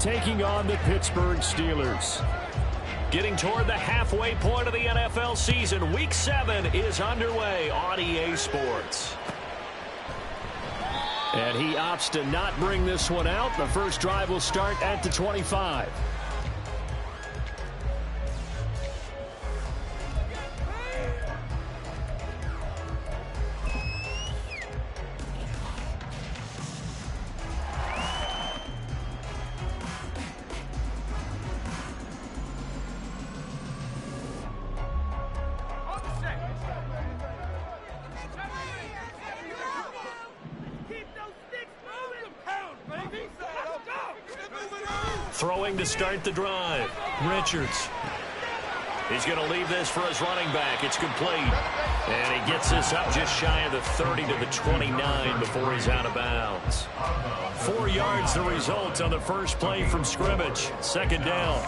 taking on the Pittsburgh Steelers. Getting toward the halfway point of the NFL season, Week 7 is underway on EA Sports. And he opts to not bring this one out. The first drive will start at the 25. Throwing to start the drive, Richards. He's going to leave this for his running back. It's complete. And he gets this up just shy of the 30 to the 29 before he's out of bounds. 4 yards the result on the first play from scrimmage. Second down.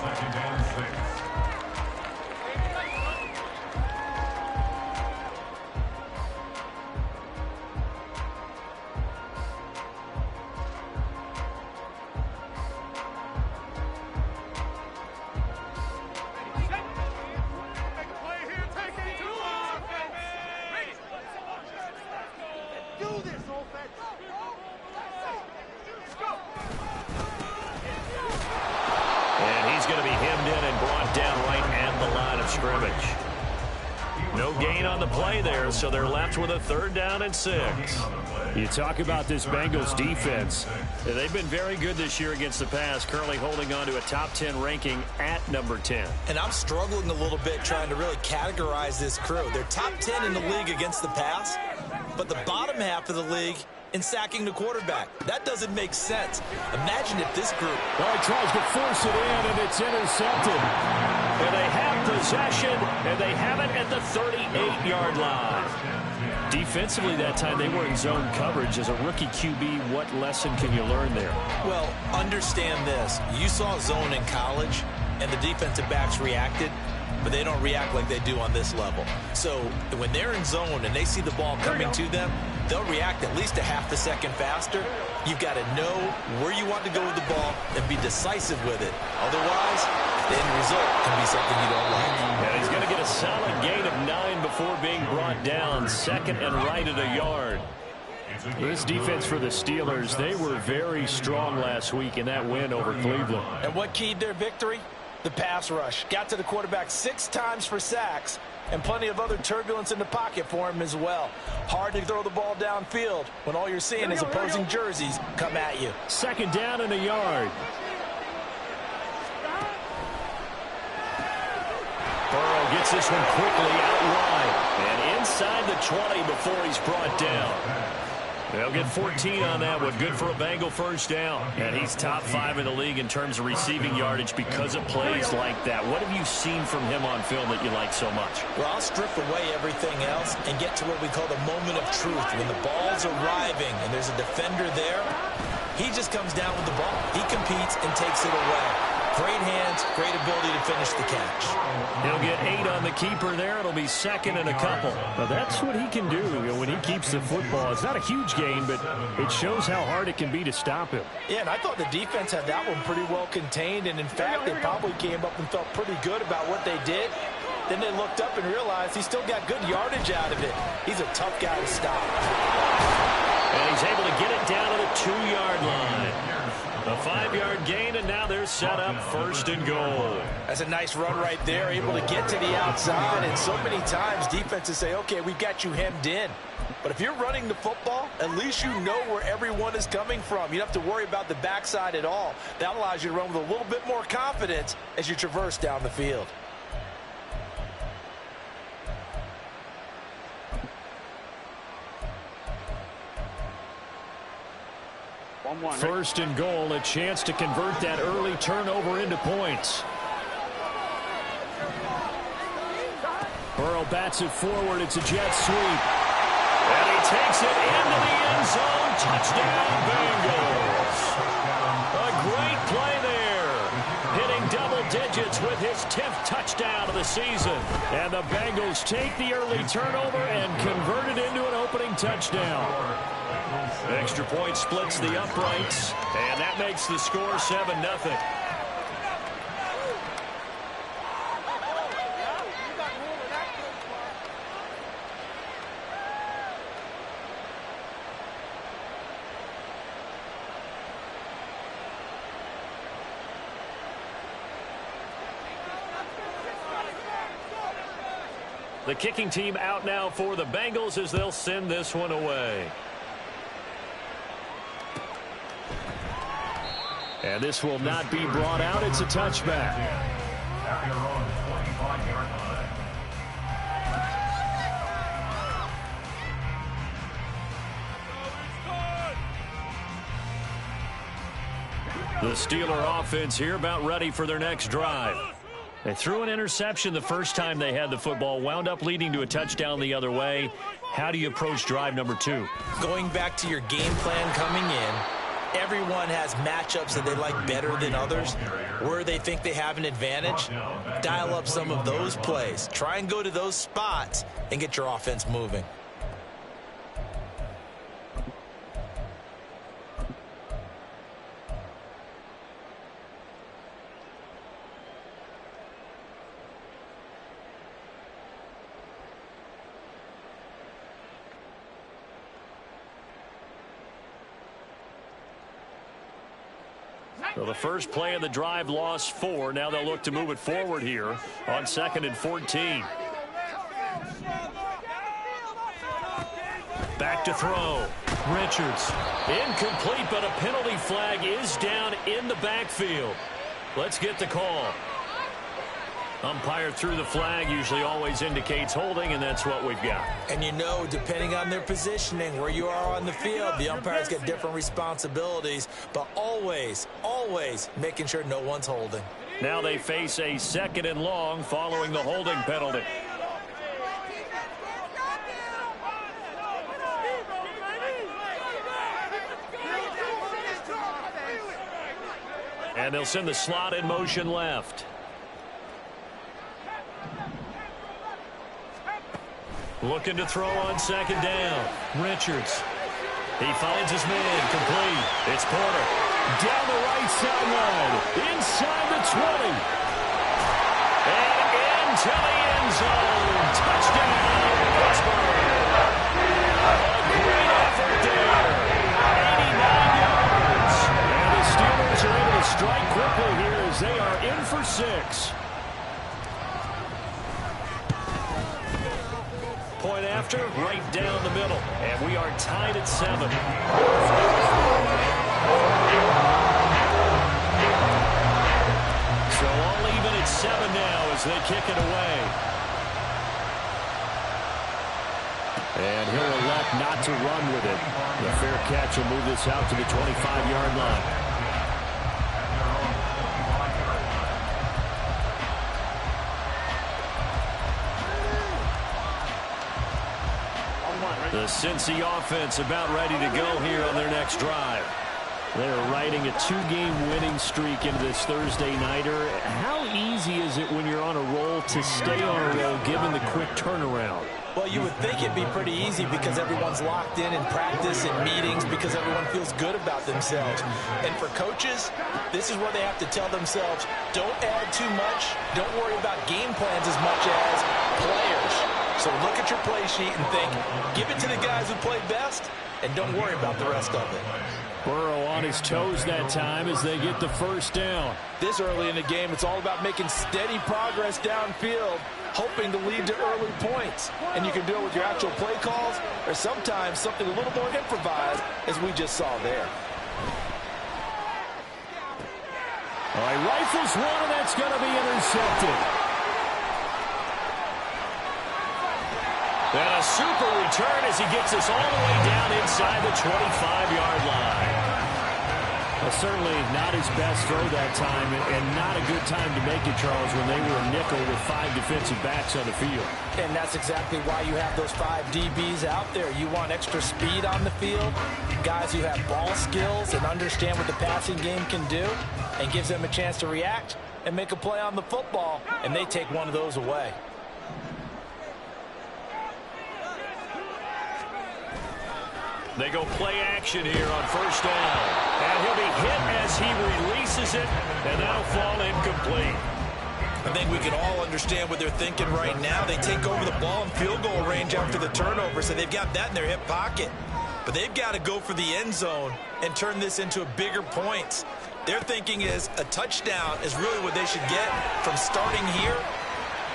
So they're left with a 3rd down and 6. You talk about this Bengals defense. They've been very good this year against the pass, currently holding on to a top 10 ranking at number 10. And I'm struggling a little bit trying to really categorize this crew. They're top 10 in the league against the pass, but the bottom half of the league in sacking the quarterback. That doesn't make sense. Imagine if this group... Well, he tries to force it in, and it's intercepted. And they have possession, and they have it at the 38-yard line. Defensively that time, they were in zone coverage. As a rookie QB, what lesson can you learn there? Well, understand this. You saw zone in college, and the defensive backs reacted, but they don't react like they do on this level. So when they're in zone and they see the ball coming to them, they'll react at least a half a second faster. You've got to know where you want to go with the ball and be decisive with it. Otherwise, the end result can be something you don't like. And he's going to get a solid gain of 9 before being brought down. 2nd and right at a yard. This defense for the Steelers, they were very strong last week in that win over Cleveland. And what keyed their victory? The pass rush. Got to the quarterback 6 times for sacks, and plenty of other turbulence in the pocket for him as well. Hard to throw the ball downfield when all you're seeing is opposing jerseys come at you. 2nd down and a yard. Burrow gets this one quickly out wide and inside the 20 before he's brought down. They'll get 14 on that one. Good for a Bengal first down. And he's top 5 in the league in terms of receiving yardage because of plays like that. What have you seen from him on film that you like so much? Well, I'll strip away everything else and get to what we call the moment of truth. When the ball's arriving and there's a defender there, he just comes down with the ball. He competes and takes it away. Great hands, great ability to finish the catch. He'll get 8 on the keeper there. It'll be 2nd and a couple. Now that's what he can do when he keeps the football. It's not a huge gain, but it shows how hard it can be to stop him. Yeah, and I thought the defense had that one pretty well contained, and in fact, they probably came up and felt pretty good about what they did. Then they looked up and realized he still got good yardage out of it. He's a tough guy to stop. And he's able to get it down to the 2-yard line. A 5-yard gain, and now they're set up 1st and goal. That's a nice run right there, able to get to the outside. And so many times defenses say, okay, we've got you hemmed in. But if you're running the football, at least you know where everyone is coming from. You don't have to worry about the backside at all. That allows you to run with a little bit more confidence as you traverse down the field. First and goal, a chance to convert that early turnover into points. Burrow bats it forward. It's a jet sweep. And he takes it into the end zone. Touchdown, Bengals. A great play there. Hitting double digits with his 10th touchdown of the season. And the Bengals take the early turnover and convert it into an opening touchdown. Extra point splits the uprights, and that makes the score 7-0. The kicking team out now for the Bengals as they'll send this one away. And this will not be brought out. It's a touchback. The Steeler offense here about ready for their next drive. They threw an interception the first time they had the football, wound up leading to a touchdown the other way. How do you approach drive number 2? Going back to your game plan coming in, everyone has matchups that they like better than others. Where they think they have an advantage, dial up some of those plays. Try and go to those spots and get your offense moving. So the first play of the drive lost 4. Now they'll look to move it forward here on 2nd and 14. Back to throw. Richards. Incomplete, but a penalty flag is down in the backfield. Let's get the call. Umpire threw the flag, usually always indicates holding, and that's what we've got. And you know, depending on their positioning, where you are on the field, the umpires get different responsibilities, but always, always making sure no one's holding. Now they face a 2nd and long following the holding penalty. And they'll send the slot in motion left. Looking to throw on 2nd down. Richards. He finds his man. Complete. It's Porter. Down the right sideline. Inside the 20. And into the end zone. Touchdown, Pittsburgh. A great effort there. 89 yards. And the Steelers are able to strike quickly here as they are in for 6. Point after, right down the middle. And we are tied at 7. So all even at 7 now as they kick it away. And he'll elect not to run with it. The fair catch will move this out to the 25-yard line. The Cincy offense about ready to go here on their next drive. They're riding a 2-game winning streak into this Thursday nighter. How easy is it when you're on a roll to stay on a roll given the quick turnaround? Well, you would think it'd be pretty easy because everyone's locked in practice and meetings because everyone feels good about themselves. And for coaches, this is where they have to tell themselves, don't add too much. Don't worry about game plans as much as players. So look at your play sheet and think, give it to the guys who play best, and don't worry about the rest of it. Burrow on his toes that time as they get the first down. This early in the game, it's all about making steady progress downfield, hoping to lead to early points. And you can do it with your actual play calls or sometimes something a little more improvised, as we just saw there. All right, rifles one, and that's going to be intercepted. And a super return as he gets us all the way down inside the 25-yard line. Well, certainly not his best throw that time, and not a good time to make it, Charles, when they were a nickel with 5 defensive backs on the field. And that's exactly why you have those 5 DBs out there. You want extra speed on the field, guys who have ball skills and understand what the passing game can do, and gives them a chance to react. and make a play on the football, and they take one of those away. They go play action here on first down. And he'll be hit as he releases it, and that'll fall incomplete. I think we can all understand what they're thinking right now. They take over the ball in field goal range after the turnover, so they've got that in their hip pocket. But they've got to go for the end zone and turn this into a bigger points. Their thinking is a touchdown is really what they should get from starting here.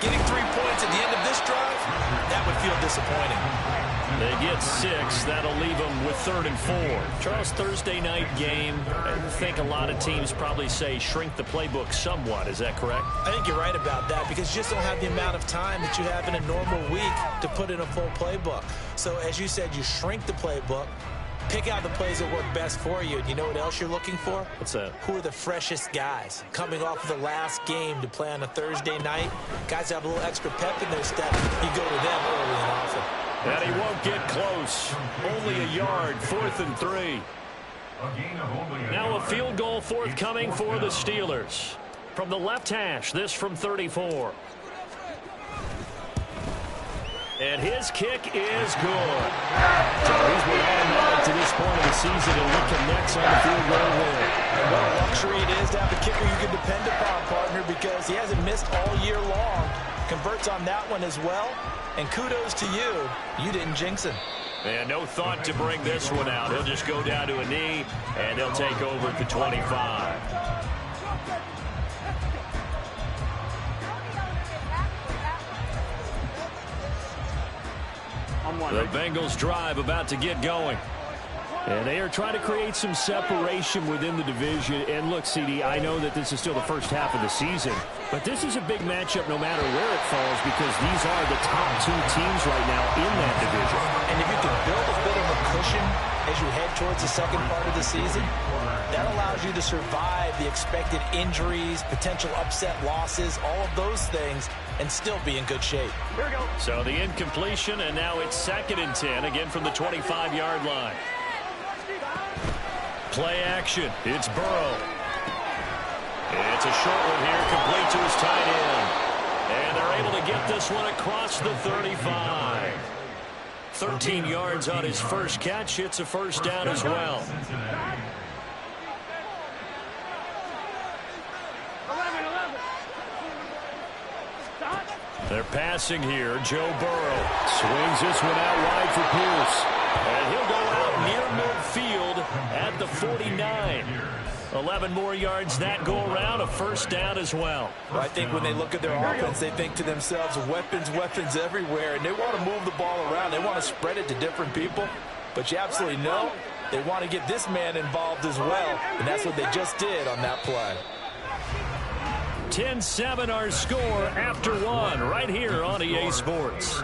Getting 3 points at the end of this drive, that would feel disappointing. They get 6. That'll leave them with 3rd and 4. Charles, Thursday night game, I think a lot of teams probably say shrink the playbook somewhat. Is that correct? I think you're right about that because you just don't have the amount of time that you have in a normal week to put in a full playbook. So as you said, you shrink the playbook, pick out the plays that work best for you. And you know what else you're looking for? What's that? Who are the freshest guys coming off of the last game to play on a Thursday night? Guys have a little extra pep in their step. You go to them early and often. And he won't get close. Only a yard, 4th and 3. Now a field goal forthcoming for the Steelers. From the left hash, this from 34. And his kick is good. So he's been automatic to this point of the season, and he connects on the field goal there. And what a luxury it is to have a kicker you can depend upon, partner, because he hasn't missed all year long. Converts on that one as well. And kudos to you. You didn't jinx him. And no thought to bring this one out. He'll just go down to a knee, and he'll take over at the 25. The Bengals drive about to get going. And they are trying to create some separation within the division. And look, CD, I know that this is still the first half of the season, but this is a big matchup no matter where it falls because these are the top 2 teams right now in that division. And if you can build a bit of a cushion as you head towards the second part of the season, that allows you to survive the expected injuries, potential upset losses, all of those things, and still be in good shape. Here we go. So the incompletion, and now it's 2nd and 10, again from the 25-yard line. Play action. It's Burrow. It's a short one here, complete to his tight end. And they're able to get this one across the 35. 13 yards on his first catch. It's a first down as well. They're passing here. Joe Burrow swings this one out wide for Pierce. And he'll go out near midfield at the 49. 11 more yards that go around, a first down as well. I think when they look at their offense, they think to themselves, weapons, weapons everywhere, and they want to move the ball around. They want to spread it to different people, but you absolutely know they want to get this man involved as well, and that's what they just did on that play. 10-7 our score after 1 right here on EA Sports.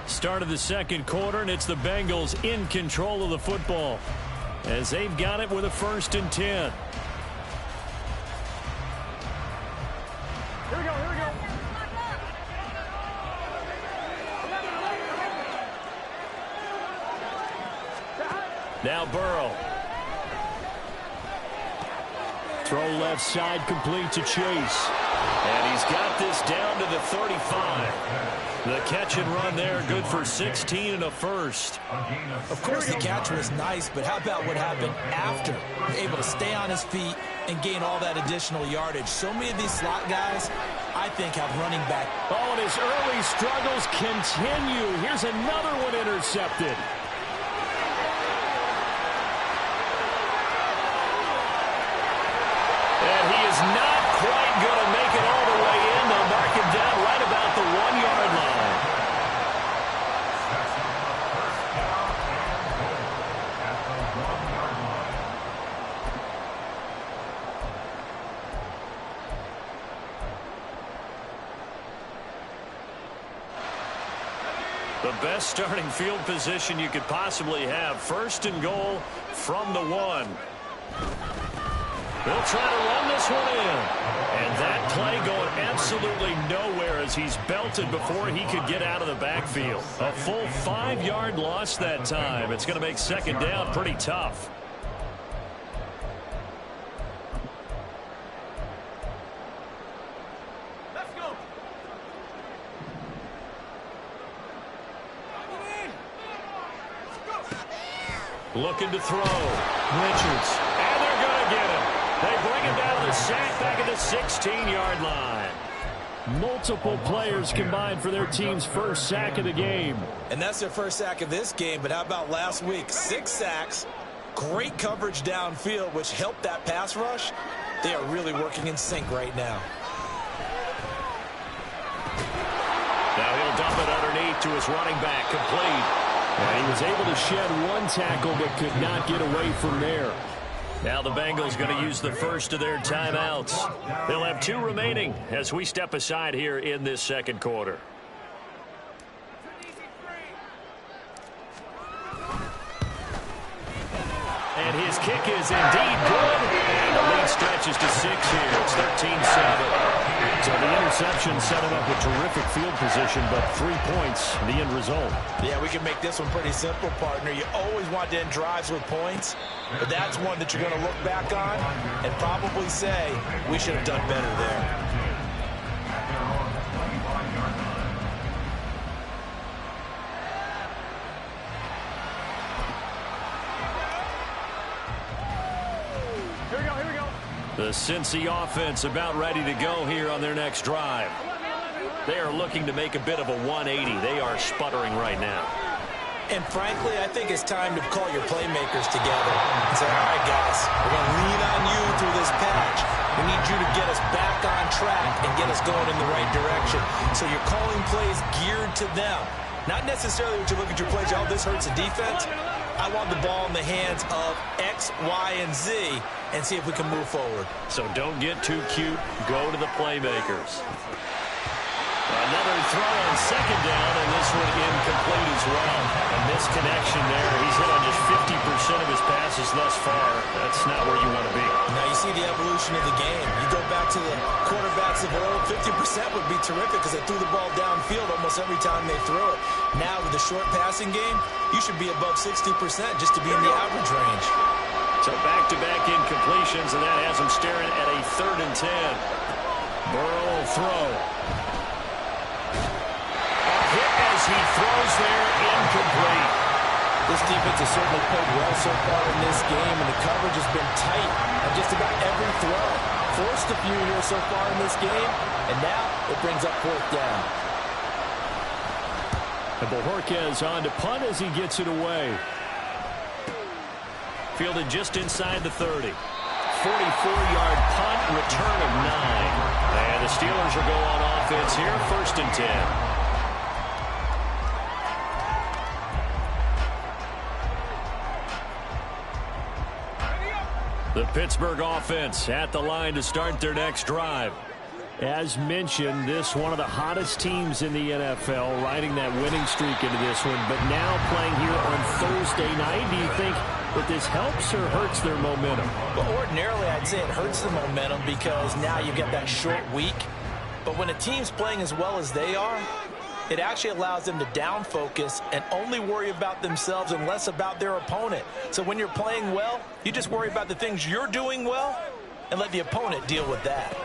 Start of the second quarter, and it's the Bengals in control of the football as they've got it with a 1st and 10. Here we go, here we go. Now Burrow. Throw left side, complete to Chase. And he's got this down to the 35. The catch and run there, good for 16 and a first. Of course, the catch was nice, but how about what happened after? Able to stay on his feet and gain all that additional yardage. So many of these slot guys, I think, have running back. Oh, and his early struggles continue. Here's another one intercepted. And he is not quite going to make it all the way in. They'll mark him down right about the 1-yard line. The best starting field position you could possibly have. 1st and goal from the 1. They'll try to run this one in. And that play going absolutely nowhere as he's belted before he could get out of the backfield. A full 5-yard loss that time. It's going to make 2nd down pretty tough. Looking to throw. Richards. And they're going to get him. They bring him down to the sack back at the 16-yard line. Multiple players combined for their team's first sack of the game. And that's their first sack of this game, but how about last week? 6 sacks, great coverage downfield, which helped that pass rush. They are really working in sync right now. Now he'll dump it underneath to his running back, complete. And he was able to shed one tackle but could not get away from there. Now the Bengals going to use the first of their timeouts. They'll have 2 remaining as we step aside here in this second quarter. And his kick is indeed good. And the lead stretches to 6 here. It's 13-7. So the interception set him up with terrific field position, but 3 points, the end result. Yeah, we can make this one pretty simple, partner. You always want to end drives with points, but that's one that you're going to look back on and probably say, we should have done better there. The Cincy offense about ready to go here on their next drive. They are looking to make a bit of a 180. They are sputtering right now. And frankly, I think it's time to call your playmakers together and say, all right, guys, we're going to lean on you through this patch. We need you to get us back on track and get us going in the right direction. So you're calling plays geared to them. Not necessarily what you look at your plays, oh, this hurts the defense. I want the ball in the hands of X, Y, and Z and see if we can move forward. So don't get too cute. Go to the playmakers. Another throw on second down, and this one incomplete as well. A misconnection there. He's hit on just 50% of his passes thus far. That's not where you want to be. Now you see the evolution of the game. You go back to the quarterbacks of old, 50% would be terrific because they threw the ball downfield almost every time they threw it. Now with the short passing game, you should be above 60% just to be in the average range. So back-to-back incompletions, and that has him staring at a 3rd and 10. Burrow will throw. As he throws there, incomplete. This defense has certainly played well so far in this game, and the coverage has been tight on just about every throw. Forced a few here so far in this game, and now it brings up 4th down. And Bojorquez on to punt as he gets it away. Fielded just inside the 30. 44-yard punt, return of 9. And the Steelers will go on offense here, 1st and 10. The Pittsburgh offense at the line to start their next drive. As mentioned, this one of the hottest teams in the NFL, riding that winning streak into this one, but now playing here on Thursday night. Do you think that this helps or hurts their momentum? Well, ordinarily, I'd say it hurts the momentum because now you get that short week. But when a team's playing as well as they are, it actually allows them to down focus and only worry about themselves and less about their opponent. So when you're playing well, you just worry about the things you're doing well and let the opponent deal with that.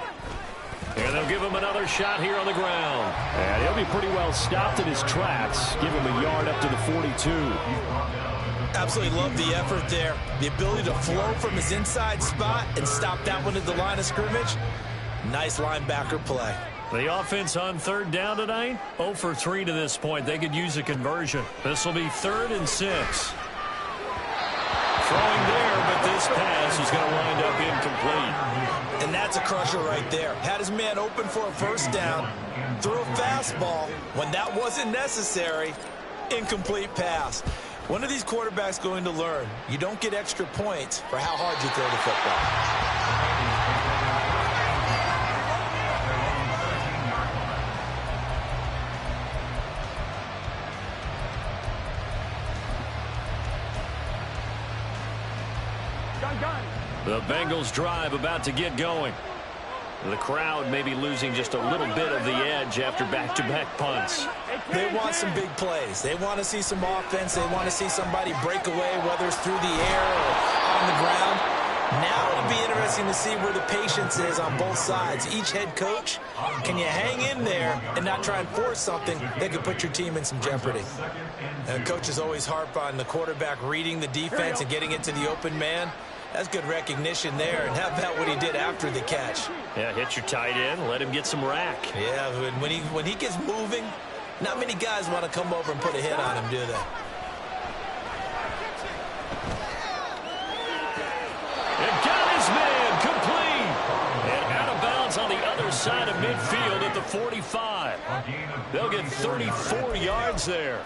And they'll give him another shot here on the ground. And he'll be pretty well stopped in his tracks. Give him a yard up to the 42. Absolutely love the effort there. The ability to flow from his inside spot and stop that one at the line of scrimmage. Nice linebacker play. The offense on 3rd down tonight, 0 for 3 to this point. They could use a conversion. This will be 3rd and 6. Throwing there, but this pass is going to wind up incomplete. And that's a crusher right there. Had his man open for a 1st down, threw a fastball when that wasn't necessary. Incomplete pass. One of these quarterbacks going to learn, you don't get extra points for how hard you throw the football. The Bengals drive about to get going. The crowd may be losing just a little bit of the edge after back-to-back punts. They want some big plays. They want to see some offense. They want to see somebody break away, whether it's through the air or on the ground. Now it'll be interesting interesting to see where the patience is on both sides. Each head coach, can you hang in there and not try and force something that could put your team in some jeopardy? And coaches always harp on the quarterback reading the defense and getting it to the open man. That's good recognition there, and how about what he did after the catch? Yeah, hit your tight end, let him get some rack. Yeah, when he gets moving, not many guys want to come over and put a hit on him, do they? And got his man complete. And out of bounds on the other side of midfield at the 45. They'll get 34 yards there.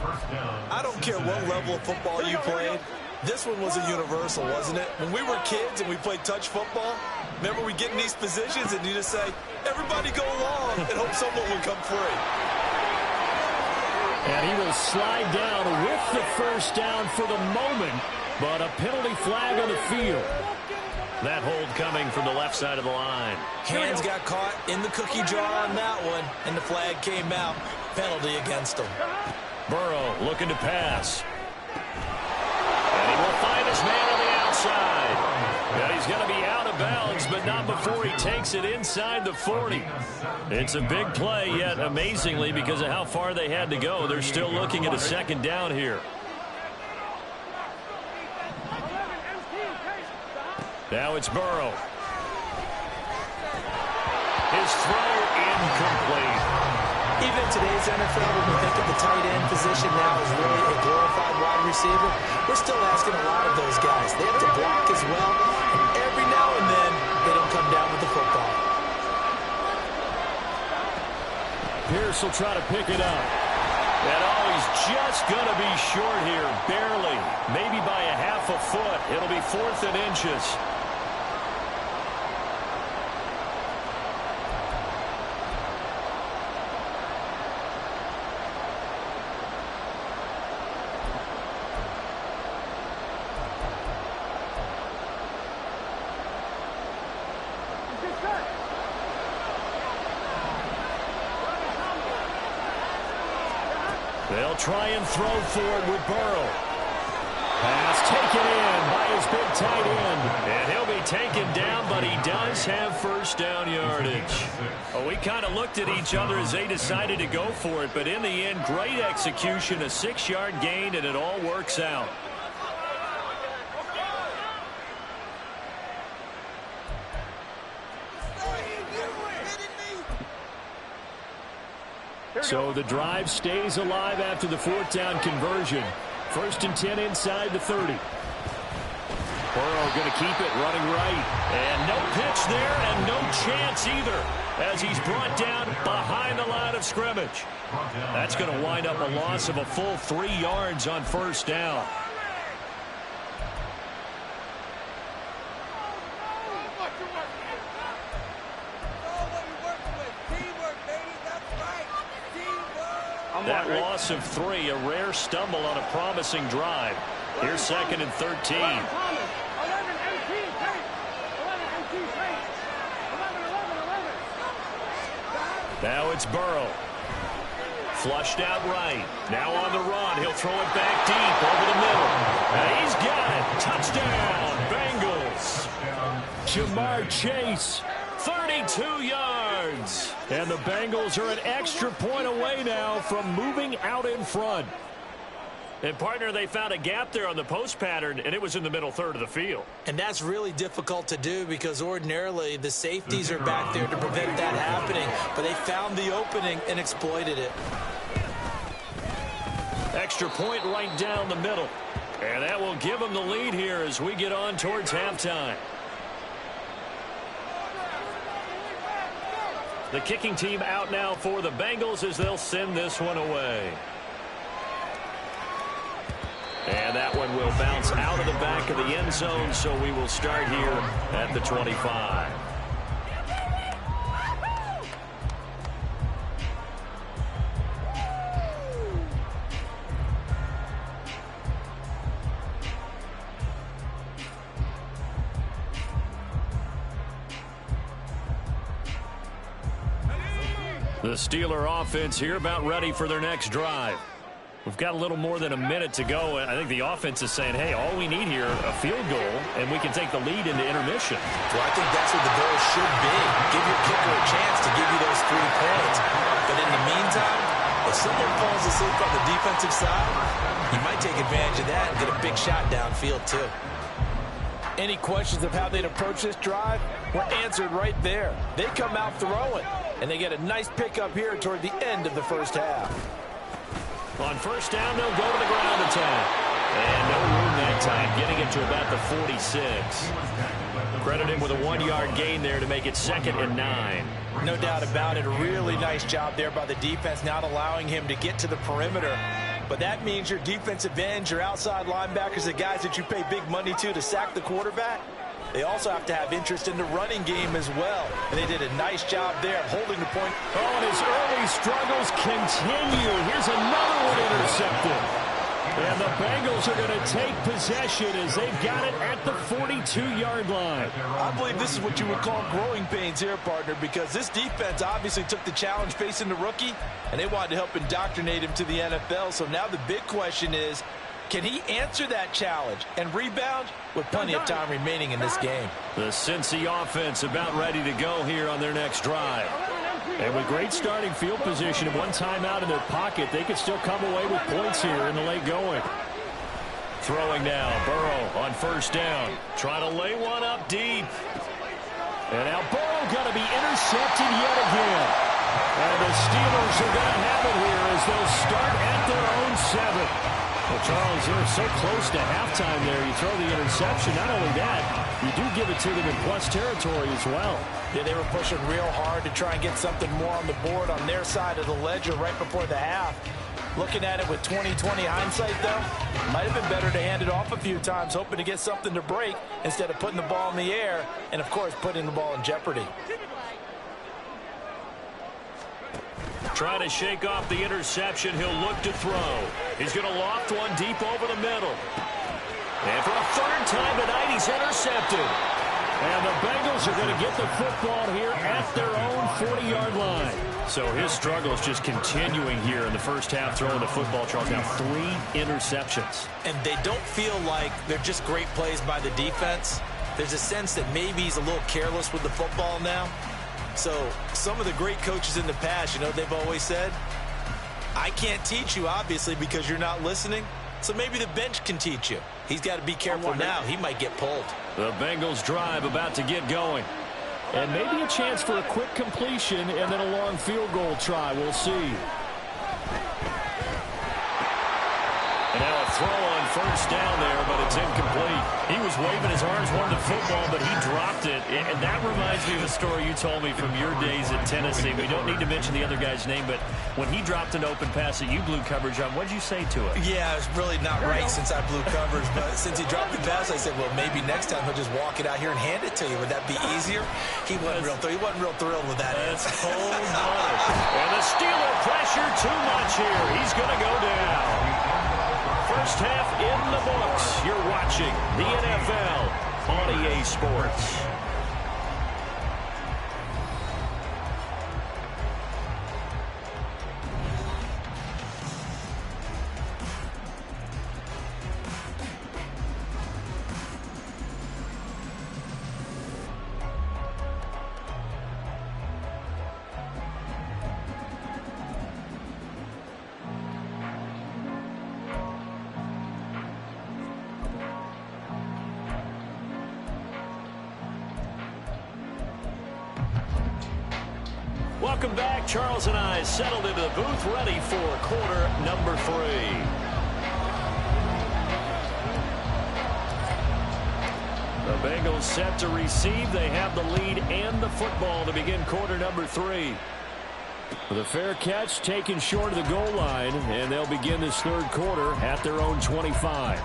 I don't care what level of football you played. This one was a universal, wasn't it? When we were kids and we played touch football, remember we get in these positions and you just say, everybody go along and hope someone will come free. And he will slide down with the first down for the moment, but a penalty flag on the field. That hold coming from the left side of the line. Hands got caught in the cookie jar on that one, and the flag came out. Penalty against him. Burrow looking to pass. And he will find his man on the outside. And he's going to be out of bounds, but not before he takes it inside the 40. It's a big play, yet amazingly, because of how far they had to go, they're still looking at a second down here. Now it's Burrow. His throw incomplete. Even in today's NFL, when we think of the tight end position now as really a glorified wide receiver, we're still asking a lot of those guys. They have to block as well, and every now and then, they don't come down with the football. Pierce will try to pick it up. And he's just going to be short here, barely. Maybe by a half a foot. It'll be 4th and inches. They'll try and throw forward with Burrow. Pass taken in by his big tight end. And he'll be taken down, but he does have first down yardage. Oh, we kind of looked at each other as they decided to go for it, but in the end, great execution, a 6-yard gain, and it all works out. So the drive stays alive after the 4th down conversion. 1st and 10 inside the 30. Burrow going to keep it running right. And no pitch there and no chance either as he's brought down behind the line of scrimmage. That's going to wind up a loss of a full 3 yards on 1st down. That loss of 3, a rare stumble on a promising drive. Here's 2nd and 13. Now it's Burrow. Flushed out right. Now on the run. He'll throw it back deep over the middle. And he's got it. Touchdown, Bengals. Jamar Chase. 32 yards. And the Bengals are an extra point away now from moving out in front. And, partner, they found a gap there on the post pattern, and it was in the middle third of the field. And that's really difficult to do because ordinarily the safeties are back there to prevent that happening. But they found the opening and exploited it. Extra point right down the middle. And that will give them the lead here as we get on towards halftime. The kicking team out now for the Bengals as they'll send this one away. And that one will bounce out of the back of the end zone, so we will start here at the 25. The Steeler offense here about ready for their next drive. We've got a little more than a minute to go. I think the offense is saying, hey, all we need here, a field goal, and we can take the lead into intermission. Well, I think that's what the goal should be. Give your kicker a chance to give you those 3 points. But in the meantime, if someone falls asleep on the defensive side, you might take advantage of that and get a big shot downfield, too. Any questions of how they'd approach this drive were answered right there. They come out throwing, and they get a nice pickup here toward the end of the first half. On first down, they'll go to the ground attack. And no room that time, getting it to about the 46. Credit him with a 1-yard gain there to make it 2nd and 9. No doubt about it. A really nice job there by the defense, not allowing him to get to the perimeter. But that means your defensive ends, your outside linebackers, the guys that you pay big money to sack the quarterback, they also have to have interest in the running game as well. And they did a nice job there holding the point. Oh, and his early struggles continue. Here's another one intercepted. And the Bengals are going to take possession as they've got it at the 42-yard line. I believe this is what you would call growing pains here, partner, because this defense obviously took the challenge facing the rookie, and they wanted to help indoctrinate him to the NFL. So now the big question is, can he answer that challenge and rebound with plenty of time remaining in this game? The Cincy offense about ready to go here on their next drive. And with great starting field position and one timeout in their pocket, they could still come away with points here in the late going. Throwing now, Burrow on first down. Trying to lay one up deep. And now Burrow going to be intercepted yet again. And the Steelers are going to have it here as they'll start at their own 7. Well, Charles, they're so close to halftime there. You throw the interception. Not only that, you do give it to them in plus territory as well. Yeah, they were pushing real hard to try and get something more on the board on their side of the ledger right before the half. Looking at it with 20/20 hindsight, though, might have been better to hand it off a few times, hoping to get something to break instead of putting the ball in the air and, of course, putting the ball in jeopardy. Trying to shake off the interception. He'll look to throw. He's going to loft one deep over the middle. And for a 3rd time tonight, he's intercepted. And the Bengals are going to get the football here at their own 40-yard line. So his struggle is just continuing here in the first half throwing the football, Charles. Now 3 interceptions. And they don't feel like they're just great plays by the defense. There's a sense that maybe he's a little careless with the football now. So some of the great coaches in the past, you know, they've always said, I can't teach you, obviously, because you're not listening. So maybe the bench can teach you. He's got to be careful now. He might get pulled. The Bengals drive about to get going. And maybe a chance for a quick completion and then a long field goal try. We'll see. And now a throw on first down there, but it's incomplete. He was waving his arms, wanted the football, but he dropped it. And that reminds me of a story you told me from your days at Tennessee. We don't need to mention the other guy's name, but when he dropped an open pass that you blew coverage on, what did you say to it? Yeah, it's really not right since I blew coverage, but since he dropped the pass, I said, well, maybe next time he'll just walk it out here and hand it to you. Would that be easier? He wasn't real thrilled with that. That's cold blooded. And the Steeler pressure too much here. He's going to go down. First half in the books. You're watching the NFL on EA Sports. Welcome back. Charles and I settled into the booth, ready for quarter number 3. The Bengals set to receive. They have the lead and the football to begin quarter number 3. With a fair catch taken short of the goal line, and they'll begin this third quarter at their own 25.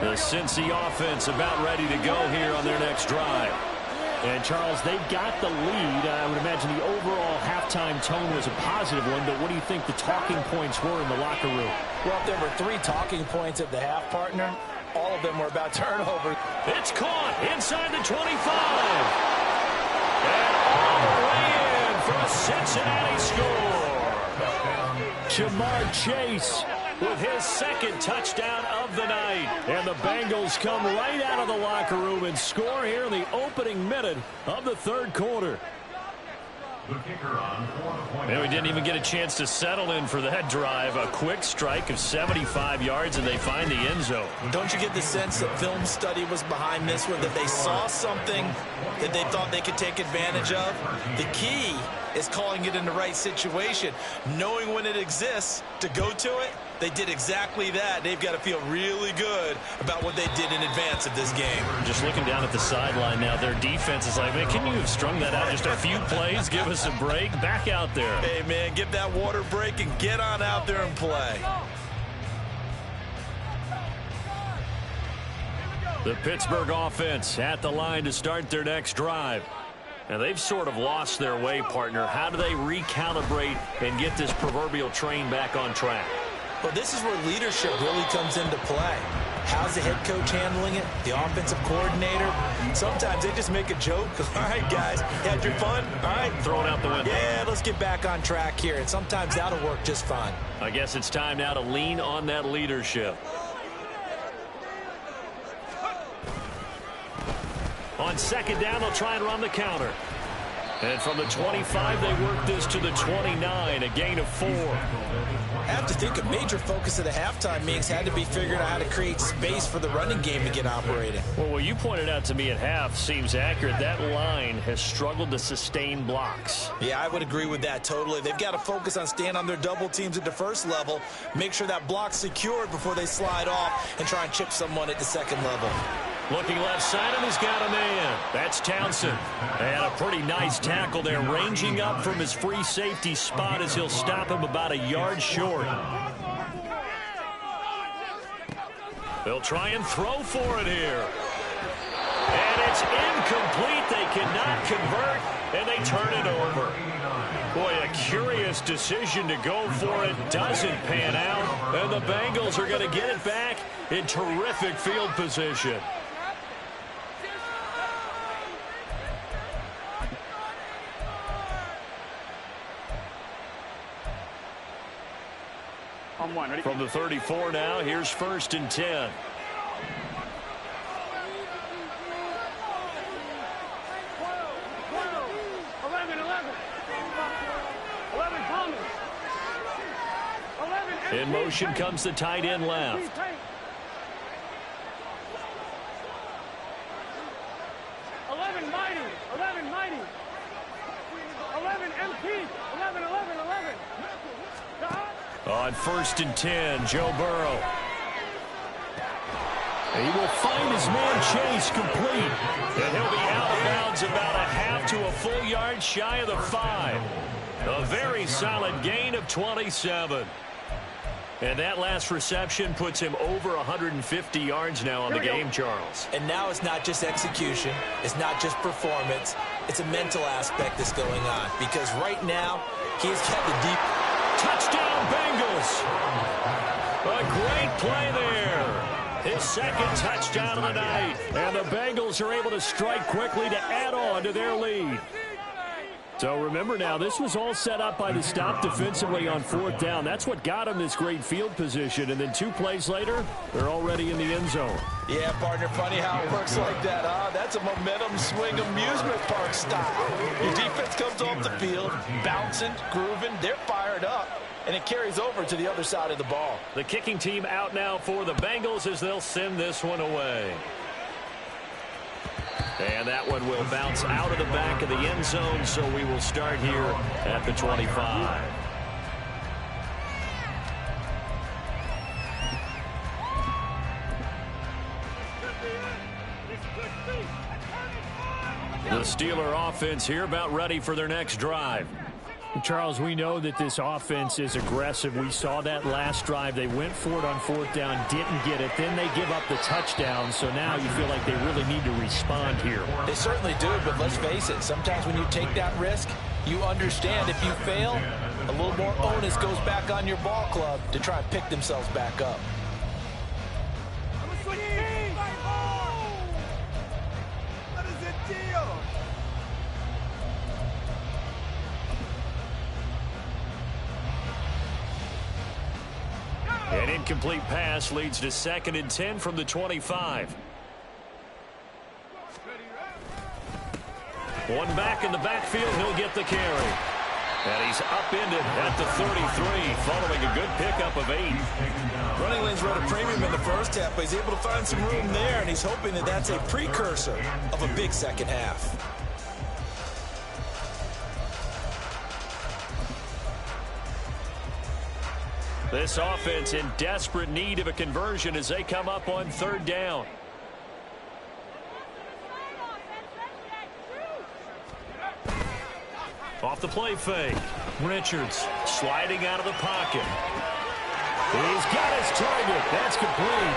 The Cincy offense about ready to go here on their next drive. And, Charles, they've got the lead. I would imagine the overall halftime tone was a positive one, but what do you think the talking points were in the locker room? Well, if there were 3 talking points at the half, partner, all of them were about turnover. It's caught inside the 25. And all the way in for a Cincinnati score. Ja'Marr Chase with his second touchdown of the night. And the Bengals come right out of the locker room and score here in the opening minute of the third quarter. And we didn't even get a chance to settle in for that drive. A quick strike of 75 yards, and they find the end zone. Don't you get the sense that film study was behind this one, that they saw something that they thought they could take advantage of? The key is calling it in the right situation, knowing when it exists to go to it. They did exactly that. They've got to feel really good about what they did in advance of this game. Just looking down at the sideline now, their defense is like, man, can you have strung that out just a few plays? Give us a break. Back out there. Hey, man, give that water break and get on out there and play. The Pittsburgh offense at the line to start their next drive. And they've sort of lost their way, partner. How do they recalibrate and get this proverbial train back on track? Well, this is where leadership really comes into play. How's the head coach handling it? The offensive coordinator? Sometimes they just make a joke. All right, guys, had your fun? All right. Throw it out the window. Yeah, let's get back on track here. And sometimes that'll work just fine. I guess it's time now to lean on that leadership. On second down, they'll try and run the counter. And from the 25, they work this to the 29, a gain of 4. I have to think a major focus of the halftime meetings had to be figuring out how to create space for the running game to get operating. Well, what you pointed out to me at half seems accurate. That line has struggled to sustain blocks. Yeah, I would agree with that totally. They've got to focus on staying on their double teams at the first level, make sure that block's secured before they slide off and try and chip someone at the second level. Looking left side, and he's got a man. That's Townsend. And a pretty nice tackle there, ranging up from his free safety spot as he'll stop him about a yard short. They'll try and throw for it here. And it's incomplete. They cannot convert, and they turn it over. Boy, a curious decision to go for it. Doesn't pan out, and the Bengals are going to get it back in terrific field position. From the 34 now, here's 1st and 10. In motion comes the tight end left. 11 mighty. 11 MP. 11. On 1st and 10, Joe Burrow. He will find his man Chase complete. And he'll be out of bounds about a half to a full yard shy of the 5. A very solid gain of 27. And that last reception puts him over 150 yards now on the game, Charles. And now it's not just execution. It's not just performance. It's a mental aspect that's going on. Because right now, he's got the deep... Touchdown, Bengals. A great play there. His second touchdown of the night. And the Bengals are able to strike quickly to add on to their lead. So remember now, this was all set up by the stop defensively on 4th down. That's what got him this great field position. And then 2 plays later, they're already in the end zone. Yeah, partner, funny how it works like that, huh? That's a momentum swing amusement park style. Your defense comes off the field, bouncing, grooving, they're fired up, and it carries over to the other side of the ball. The kicking team out now for the Bengals as they'll send this one away. And that one will bounce out of the back of the end zone, so we will start here at the 25. The Steeler offense here about ready for their next drive. Charles, we know that this offense is aggressive. We saw that last drive. They went for it on 4th down, didn't get it. Then they give up the touchdown. So now you feel like they really need to respond here. They certainly do, but let's face it. Sometimes when you take that risk, you understand if you fail, a little more onus goes back on your ball club to try and pick themselves back up. An incomplete pass leads to 2nd and 10 from the 25. One back in the backfield. He'll get the carry. And he's upended at the 33 following a good pickup of 8. Running lanes rode a premium in the first half, but he's able to find some room there, and he's hoping that that's a precursor of a big second half. This offense in desperate need of a conversion as they come up on 3rd down. Off the play fake. Richards sliding out of the pocket. He's got his target. That's complete.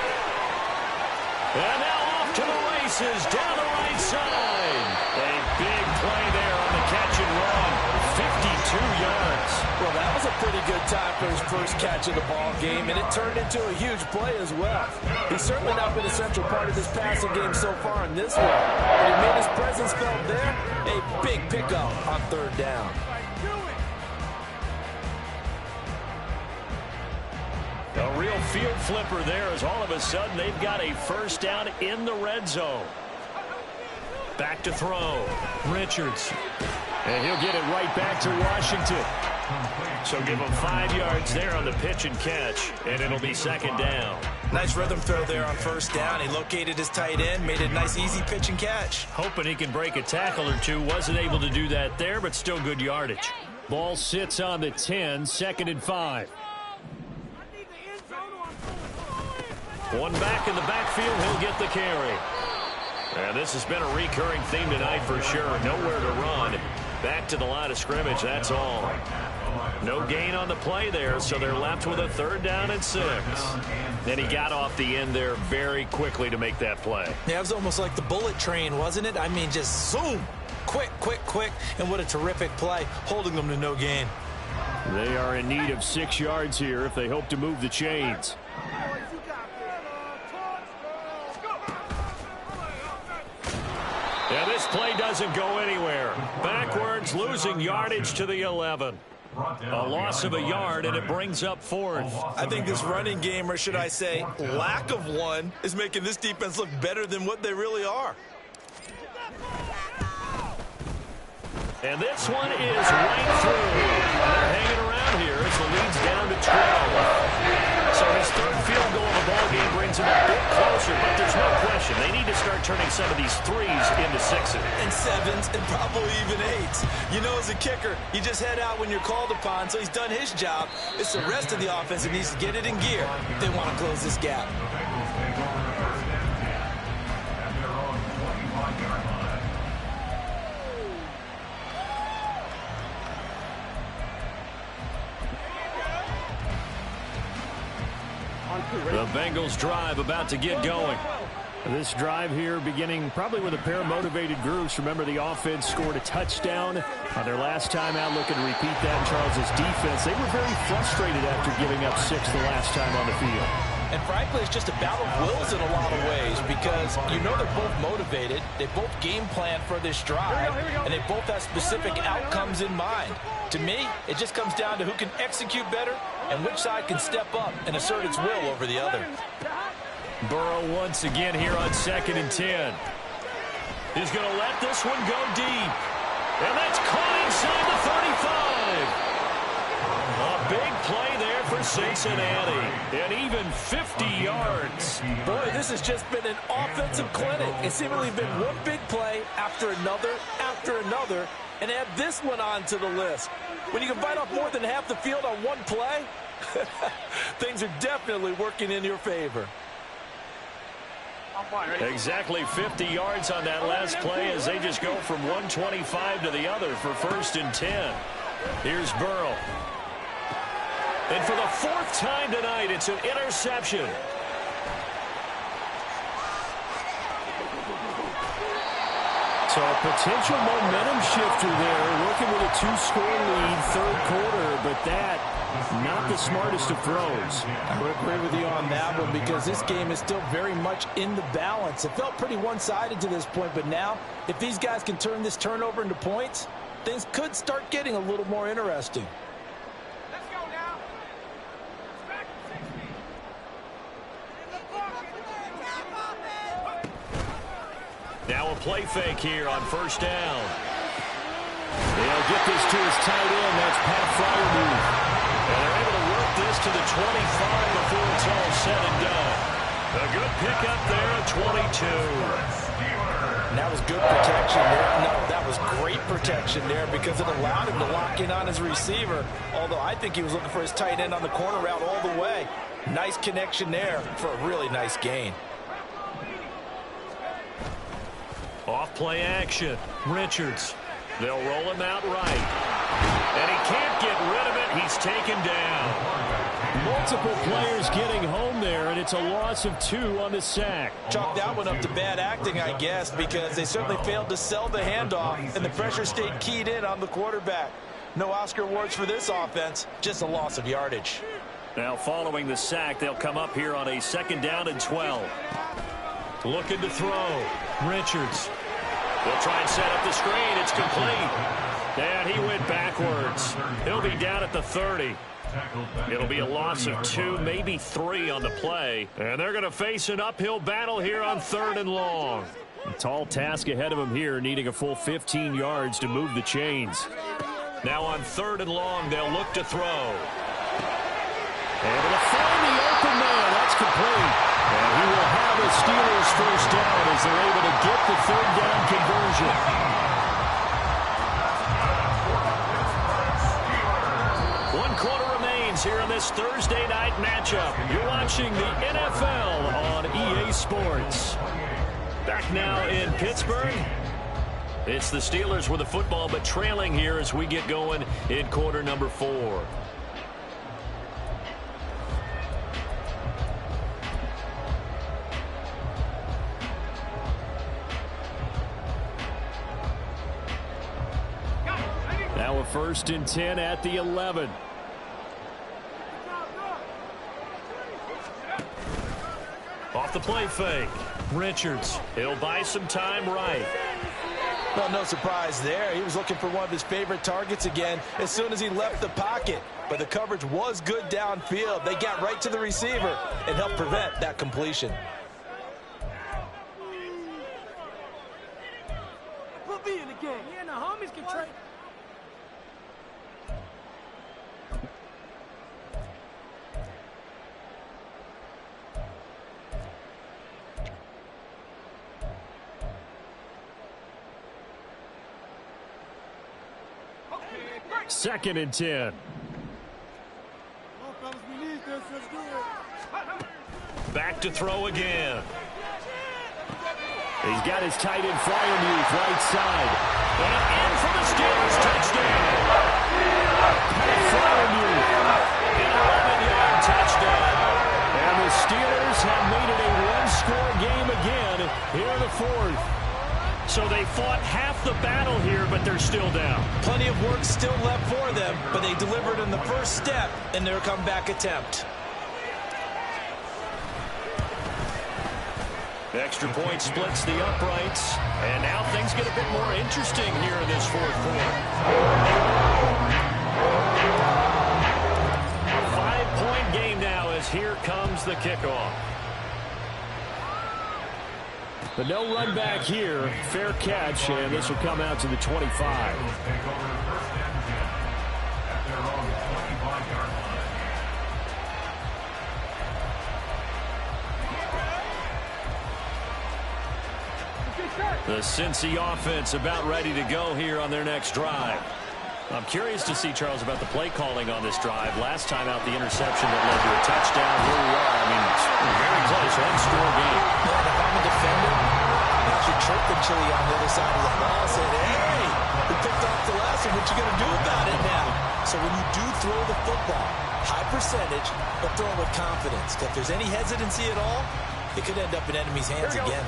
And now off to the races down the right side. A big play there on the catch and run. 52 yards. Well, that was a pretty good time for his first catch of the ball game, and it turned into a huge play as well. He's certainly not been a central part of this passing game so far in this one, but he made his presence felt there. A big pickup on 3rd down. A real field flipper there as all of a sudden they've got a 1st down in the red zone. Back to throw. Richards. And he'll get it right back to Washington. So give him 5 yards there on the pitch and catch, and it'll be 2nd down. Nice rhythm throw there on 1st down. He located his tight end, made it a nice, easy pitch and catch. Hoping he can break a tackle or two. Wasn't able to do that there, but still good yardage. Ball sits on the 10, 2nd and 5. One back in the backfield, he'll get the carry. And this has been a recurring theme tonight for sure. Nowhere to run. Back to the line of scrimmage, that's all. No gain on the play there, so they're left with a 3rd down and 6. Then he got off the end there very quickly to make that play. Yeah, it was almost like the bullet train, wasn't it? I mean, just zoom. Quick, quick, quick. And what a terrific play, holding them to no gain. They are in need of 6 yards here if they hope to move the chains. Yeah, this play doesn't go anywhere. Backwards, losing yardage to the 11. A loss of a yard, and it brings up 4th. I think this running game, or should I say lack of one, is making this defense look better than what they really are. And this one is right through. They're hanging around here as the lead's down to 12. So his 3rd field goal of the ball game brings him a bit closer, but there's no question. They need to start turning some of these 3s into 6s. And 7s, and probably even 8s. You know, as a kicker, you just head out when you're called upon, so he's done his job. It's the rest of the offense that needs to get it in gear if they want to close this gap. The Bengals drive about to get going. This drive here beginning probably with a pair of motivated groups. Remember, the offense scored a touchdown on their last time out. Looking to repeat that in Charles' defense. They were very frustrated after giving up 6 the last time on the field. And frankly, it's just a battle of wills in a lot of ways because you know they're both motivated. They both game plan for this drive, and they both have specific outcomes in mind. To me, it just comes down to who can execute better and which side can step up and assert its will over the other. Burrow once again here on 2nd and 10. He's going to let this one go deep. And that's caught inside the 35. A big play there for Cincinnati. And even 50 yards. Boy, this has just been an offensive clinic. It's seemingly been one big play after another, and add this one onto the list. When you can bite off more than half the field on one play, things are definitely working in your favor. Exactly 50 yards on that last play as they just go from 125 to the other for 1st and 10. Here's Burrow. And for the 4th time tonight, it's an interception. So a potential momentum shifter there, working with a 2-score lead, 3rd quarter, but that, not the smartest of throws. I would agree with you on that one because this game is still very much in the balance. It felt pretty one-sided to this point, but now, if these guys can turn this turnover into points, things could start getting a little more interesting. play fake here on first down. They'll get this to his tight end. That's Pat Freiermuth. And they're able to work this to the 25 before it's all said and done. A good pickup there at 22. And that was good protection there. No, that was great protection there because it allowed him to lock in on his receiver. Although I think he was looking for his tight end on the corner route all the way. Nice connection there for a really nice gain. Off play action. Richards. They'll roll him out right. And he can't get rid of it. He's taken down. Multiple players getting home there, and it's a loss of 2 on the sack. Chalk that one up to bad acting, I guess, because they certainly failed to sell the handoff, and the pressure stayed keyed in on the quarterback. No Oscar awards for this offense, just a loss of yardage. Now following the sack, they'll come up here on a 2nd down and 12. Looking to throw. Richards. They'll try and set up the screen. It's complete. And he went backwards. He'll be down at the 30. It'll be a loss of 2, maybe 3 on the play. And they're going to face an uphill battle here on 3rd and long. A tall task ahead of him here, needing a full 15 yards to move the chains. Now on 3rd and long, they'll look to throw. Able to find the open man. That's complete. And he will have a Steelers first down as they're able to get the 3rd down conversion. One quarter remains here in this Thursday night matchup. You're watching the NFL on EA Sports. Back now in Pittsburgh. It's the Steelers with the football, but trailing here as we get going in quarter number 4. Now a 1st and 10 at the 11. Off the play fake. Richards. He'll buy some time right. Well, no surprise there. He was looking for one of his favorite targets again as soon as he left the pocket. But the coverage was good downfield. They got right to the receiver and helped prevent that completion. Put me in the game. Yeah, and the homies can trade. Second and 10. Back to throw again. He's got his tight end Freiermuth right side. And in for the Steelers touchdown. Freiermuth. An 11-yard touchdown. And the Steelers have made it a one-score game again here in the 4th. So they fought half the battle here, but they're still down. Plenty of work still left for them, but they delivered in the first step in their comeback attempt. Extra point splits the uprights. And now things get a bit more interesting here in this 4th quarter. A 5-point game now as here comes the kickoff. But no run back here. Fair catch, and this will come out to the 25. The Cincy offense about ready to go here on their next drive. I'm curious to see, Charles, about the play calling on this drive. Last time out, the interception that led to a touchdown. Here we are. I mean, it's very close. One-score game. Yeah, if I'm a defender, I should chirp the chili on the other side of the ball and say, hey, we picked off the last one. What you going to do about it now? So when you do throw the football, high percentage, but throw it with confidence. If there's any hesitancy at all, it could end up in enemy's hands again.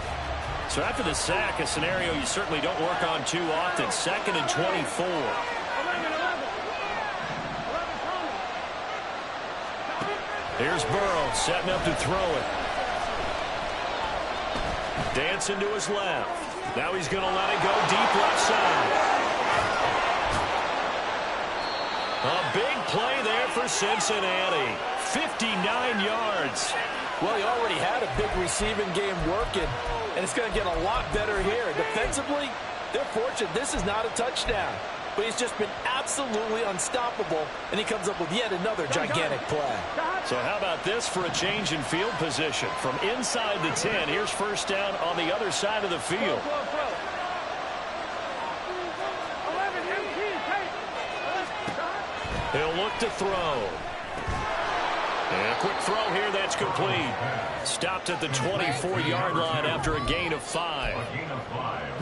So after the sack, a scenario you certainly don't work on too often. 2nd and 24. Here's Burrow setting up to throw it. Dancing to his left. Now he's going to let it go deep left side. A big play there for Cincinnati. 59 yards. Well, he already had a big receiving game working, and it's going to get a lot better here. Defensively, they're fortunate this is not a touchdown. But he's just been absolutely unstoppable, and he comes up with yet another gigantic play. So how about this for a change in field position? From inside the 10, here's first down on the other side of the field. He'll look to throw. And a quick throw here, that's complete. Stopped at the 24-yard line after a gain of 5.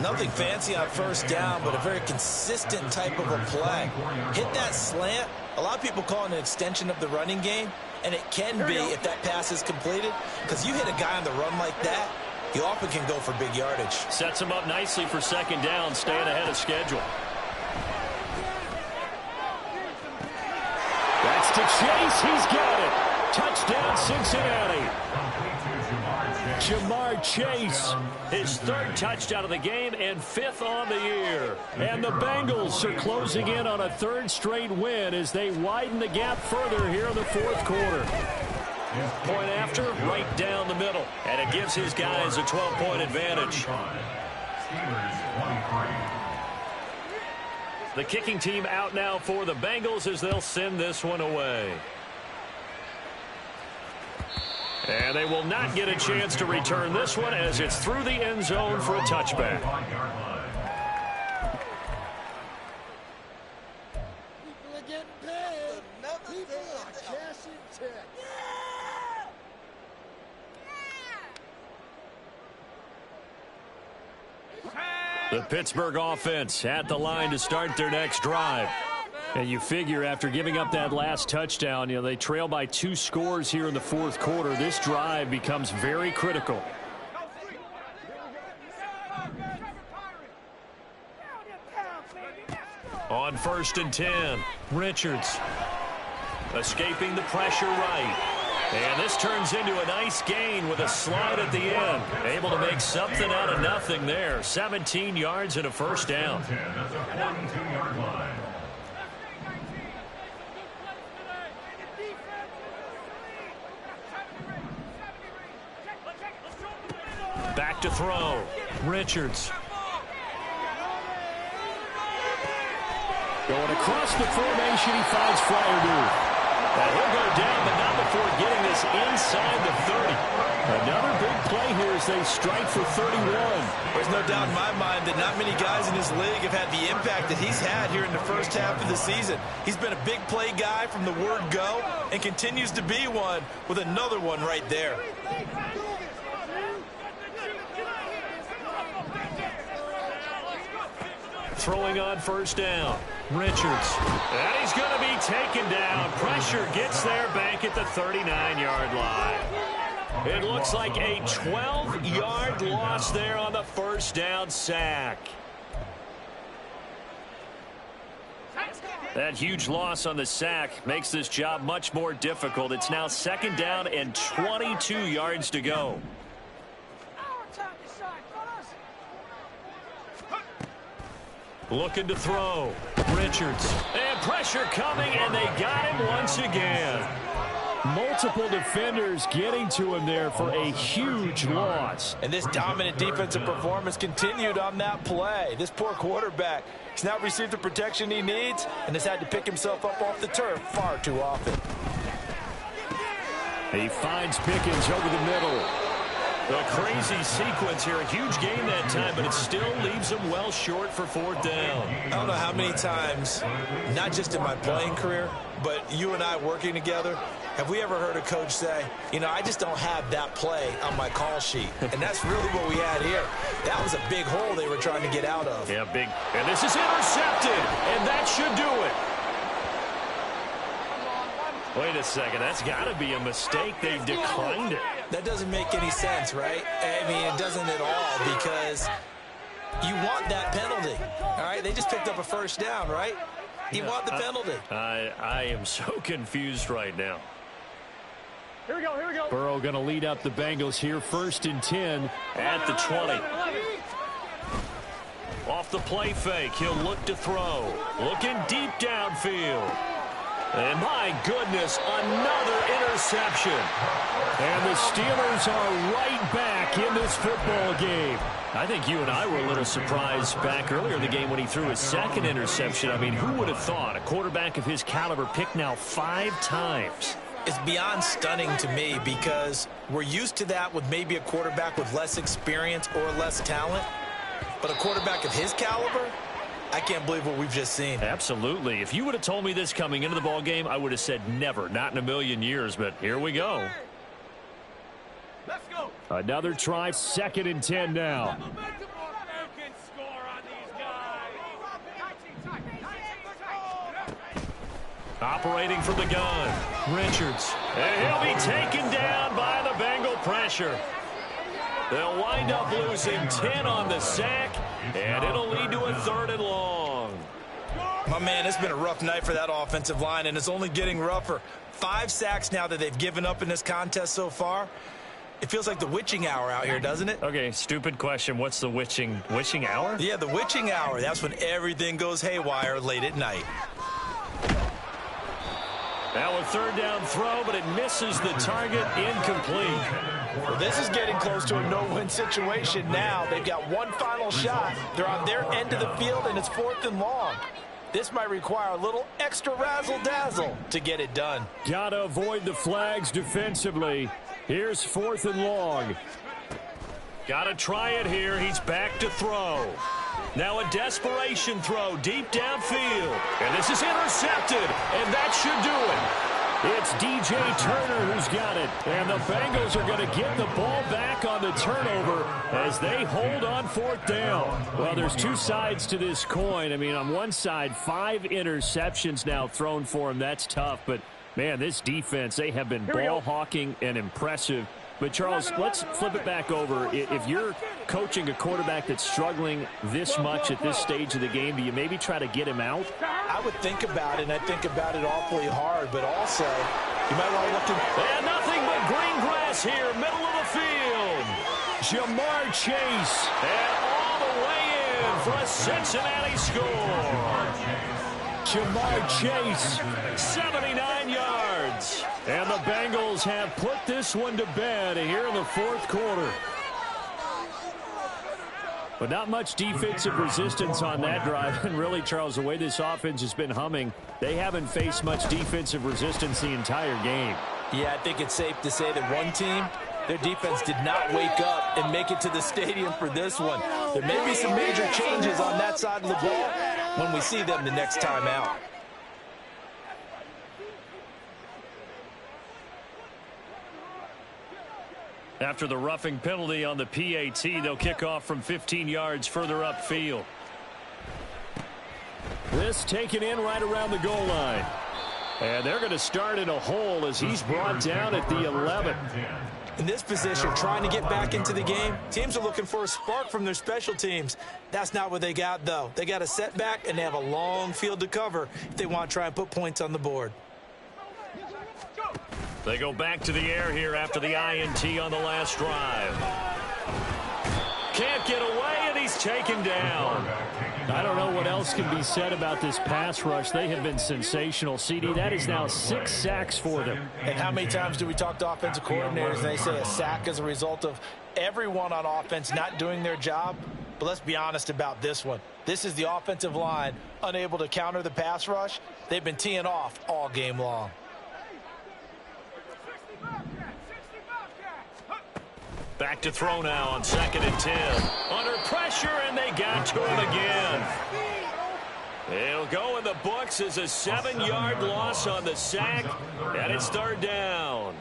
Nothing fancy on first down, but a very consistent type of a play. Hit that slant. A lot of people call it an extension of the running game, and it can be if that pass is completed, because you hit a guy on the run like that, you often can go for big yardage. Sets him up nicely for second down, staying ahead of schedule. That's to Chase. He's got it. Touchdown, Cincinnati. Jamar Chase, his third touchdown of the game and 5th on the year. And the Bengals are closing in on a third straight win as they widen the gap further here in the fourth quarter. Point after, right down the middle. And it gives his guys a 12-point advantage. The kicking team out now for the Bengals as they'll send this one away. And they will not get a chance to return this one as it's through the end zone for a touchback. People are getting paid. People are cashing checks. The Pittsburgh offense at the line to start their next drive. And you figure after giving up that last touchdown, they trail by 2 scores here in the fourth quarter. This drive becomes very critical. On 1st and 10, Richards escaping the pressure right. And this turns into a nice gain with a slide at the end. Able to make something out of nothing there. 17 yards and a first down. Back to throw. Richards. Going across the formation, he finds Freiermuth. And he'll go down, but not before getting this inside the 30. Another big play here as they strike for 31. There's no doubt in my mind that not many guys in this league have had the impact that he's had here in the first half of the season. He's been a big play guy from the word go and continues to be one with another one right there. Throwing on first down. Richards. And he's going to be taken down. Pressure gets there back at the 39-yard line. It looks like a 12-yard loss there on the first down sack. That huge loss on the sack makes this job much more difficult. It's now 2nd down and 22 yards to go. Looking to throw. Richards. And pressure coming, and they got him once again. Multiple defenders getting to him there for a huge loss. And this dominant defensive performance continued on that play. This poor quarterback, he's not received the protection he needs and has had to pick himself up off the turf far too often. He finds Pickens over the middle. A crazy sequence here. A huge gain that time, but it still leaves him well short for 4th down. I don't know how many times, not just in my playing career, but you and I working together, have we ever heard a coach say, I just don't have that play on my call sheet. And that's really what we had here. That was a big hole they were trying to get out of. Yeah, big. And this is intercepted, and that should do it. Wait a second, that's got to be a mistake. They declined it. That doesn't make any sense, right? I mean, it doesn't at all, because you want that penalty. All right, they just picked up a first down, right? You want the penalty. I am so confused right now. Here we go. Burrow going to lead up the Bengals here, 1st and 10 at the 20. Off the play fake, he'll look to throw. Looking deep downfield. And my goodness, another interception. And the Steelers are right back in this football game. I think you and I were a little surprised back earlier in the game when he threw his second interception. I mean, who would have thought a quarterback of his caliber picked now 5 times? It's beyond stunning to me because we're used to that with maybe a quarterback with less experience or less talent. But a quarterback of his caliber, I can't believe what we've just seen. Absolutely. If you would have told me this coming into the ball game, I would have said never, not in a million years. But here we go. Let's go. Another try, 2nd and 10 now. Operating from the gun, Richards. And he'll be taken down by the Bengal pressure. They'll wind up losing 10 on the sack, and it'll lead to a 3rd and long. My man, it's been a rough night for that offensive line, and it's only getting rougher. 5 sacks now that they've given up in this contest so far. It feels like the witching hour out here, doesn't it? Okay, stupid question. What's the witching hour? Yeah, the witching hour. That's when everything goes haywire late at night. Now a 3rd down throw, but it misses the target, incomplete. Well, this is getting close to a no-win situation now. They've got one final shot. They're on their end of the field, and it's 4th and long. This might require a little extra razzle-dazzle to get it done. Gotta avoid the flags defensively. Here's 4th and long. Gotta try it here. He's back to throw. Now a desperation throw deep downfield. And this is intercepted, and that should do it. It's DJ Turner who's got it. And the Bengals are going to get the ball back on the turnover as they hold on 4th down. Well, there's 2 sides to this coin. I mean, on one side, 5 interceptions now thrown for him. That's tough. But, man, this defense, they have been ball hawking and impressive. But, Charles, let's flip it back over. If you're coaching a quarterback that's struggling this much at this stage of the game, do you maybe try to get him out? I would think about it, and I think about it awfully hard. But also, you might want to look at... And nothing but green grass here, middle of the field. Ja'Marr Chase. And all the way in for a Cincinnati score. Ja'Marr Chase, 79 yards. And the Bengals have put this one to bed here in the 4th quarter. But not much defensive resistance on that drive. And really, Charles, the way this offense has been humming, they haven't faced much defensive resistance the entire game. Yeah, I think it's safe to say that one team, their defense did not wake up and make it to the stadium for this one. There may be some major changes on that side of the ball when we see them the next time out. After the roughing penalty on the PAT, they'll kick off from 15 yards further upfield. This taken in right around the goal line. And they're going to start in a hole as he's brought down at the 11. In this position, trying to get back into the game, teams are looking for a spark from their special teams. That's not what they got, though. They got a setback, and they have a long field to cover if they want to try and put points on the board. They go back to the air here after the INT on the last drive. Can't get away, and he's taken down. I don't know what else can be said about this pass rush. They have been sensational. CD, that is now 6 sacks for them. And how many times do we talk to offensive coordinators and they say a sack is a result of everyone on offense not doing their job? But let's be honest about this one. This is the offensive line unable to counter the pass rush. They've been teeing off all game long. Back to throw now on 2nd and 10. Under pressure, and they got to him again. It'll go in the books as a 7-yard loss on the sack, and it's 3rd down.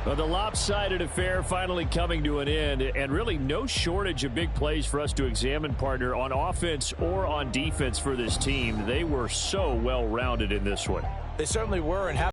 Well, the lopsided affair finally coming to an end, and really no shortage of big plays for us to examine, partner, on offense or on defense for this team. They were so well-rounded in this one. They certainly were, and